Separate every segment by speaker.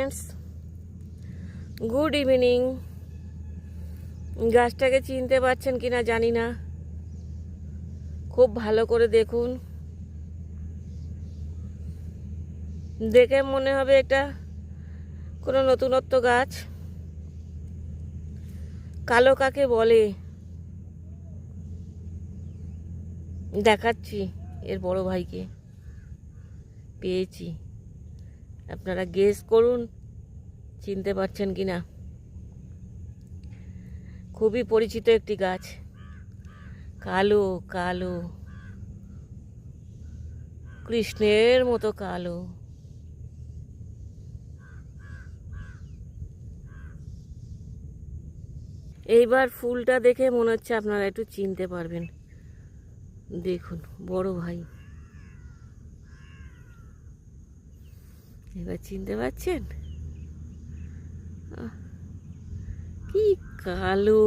Speaker 1: Friends, good evening. গাছটাকে চিনতে পারছেন কিনা জানি না, খুব ভালো করে দেখুন। দেখে মনে হবে এটা কোনো নতুনত্ব গাছ। কালো কাকে বলে দেখাচ্ছি, এর বড় ভাইকে পেয়েছি। আপনারা গেস করুন চিনতে পারছেন কিনা। খুবই পরিচিত একটি গাছ, কালো কালো, কৃষ্ণের মতো কালো। এইবার ফুলটা দেখে মনে হচ্ছে আপনারা একটু চিনতে পারবেন। দেখুন বড় ভাই, এবার চিনতে পারছেন? কি কালো!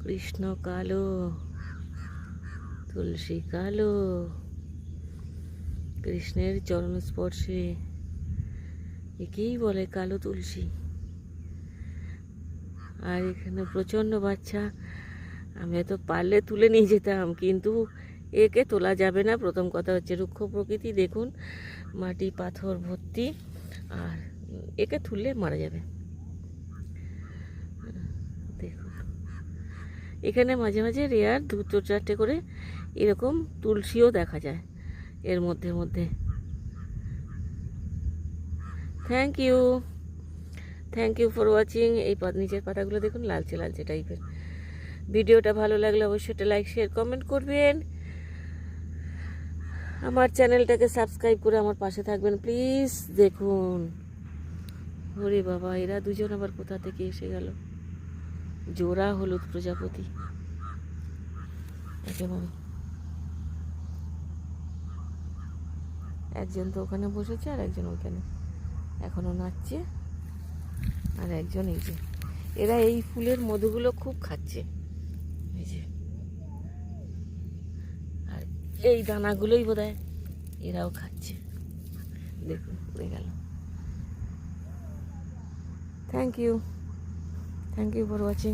Speaker 1: কৃষ্ণ কালো, তুলসী কালো, কৃষ্ণের চরণ স্পর্শে একেই বলে কালো তুলসী। আর এখানে প্রচণ্ড বাচ্চা। আমি তো পারলে তুলে নিয়ে যেতাম, কিন্তু একে তোলা যাবে না। প্রথম কথা হচ্ছে রুক্ষ প্রকৃতি, দেখুন মাটি পাথর ভর্তি, আর একে তুললে মারা যাবে। দেখুন এখানে মাঝে মাঝে রেয়ার 2-4টে করে এরকম তুলসীও দেখা যায় এর মধ্যে মধ্যে। Thank you for watching. এই নিচের পাতাগুলো দেখুন লালচে লালচে টাইপের। ভিডিওটা ভালো লাগলে অবশ্যই একটা লাইক শেয়ার কমেন্ট করবেন। আমার চ্যানেলটাকে সাবস্ক্রাইব করে আমার পাশে থাকবেন প্লিজ। দেখুন, ওরে বাবা, এরা দুজন আবার কোথা থেকে এসে গেল। জোড়া হলুদ প্রজাপতি একেবারে। একজন তো ওখানে বসেছে আর একজন ওইখানে এখনো নাচছে, আর একজন এই যে। এরা এই ফুলের মধুগুলো খুব খাচ্ছে, এই যে। আর এই দানাগুলোই বোধহয় এরাও খাচ্ছে। দেখুন উড়ে গেল। Thank you for watching.